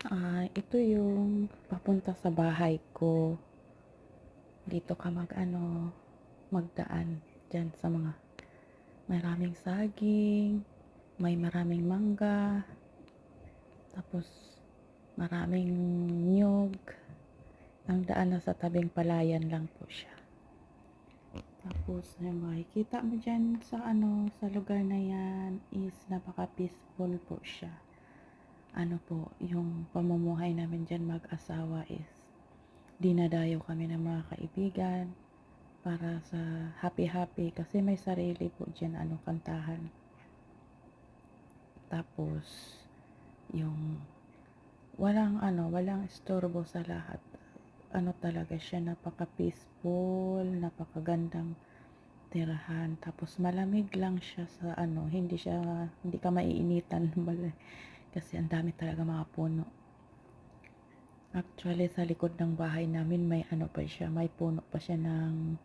Ito yung papunta sa bahay ko. Dito ka magdaan diyan sa mga maraming saging, may maraming mangga, tapos maraming niyog. Ang daan na sa tabing palayan lang po siya. Tapos yung makikita mo dyan sa lugar na yan is napaka-peaceful po siya. Yung pamumuhay namin dyan mag-asawa is dinadayo kami ng mga kaibigan para sa happy-happy kasi may sarili po dyan kantahan. Tapos yung walang istorbo sa lahat. Talaga siya, napaka-peaceful, napakagandang tirahan. Tapos malamig lang siya sa hindi ka maiinitan kasi ang dami talaga mga puno. Actually, sa likod ng bahay namin may puno pa siya ng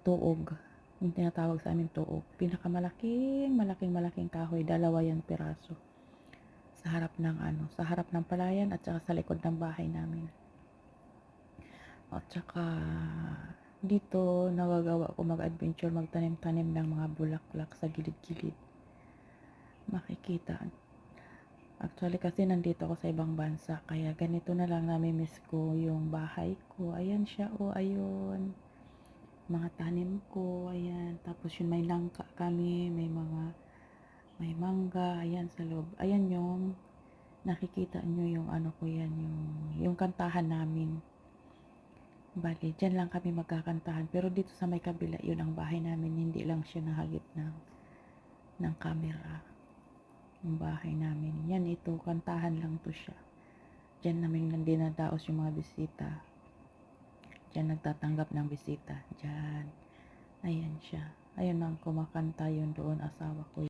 tuog. Yung tinatawag sa amin tuog. Malaking kahoy, dalawa yan piraso. Sa harap ng palayan at saka sa likod ng bahay namin. At saka dito nagagawa ko mag-adventure, magtanim-tanim ng mga bulaklak sa gilid-gilid. Makikita. Actually kasi nandito ako sa ibang bansa, kaya ganito na lang nami-miss ko yung bahay ko. Ayan siya, ayun. Mga tanim ko, ayan. Tapos yun, may langka kami, may mangga, ayan sa loob. Ayan yung nakikita nyo yung yung kantahan namin. Bali, dyan lang kami magkakantahan. Pero dito sa may kabila, yun ang bahay namin. Hindi lang siya nahagip ng camera. Yung bahay namin. Yan, ito, kantahan lang to siya. Dyan namin dinadaos yung mga bisita. Dyan nagtatanggap ng bisita. Dyan. Ayan siya. Ayun ang kumakanta yun doon, asawa ko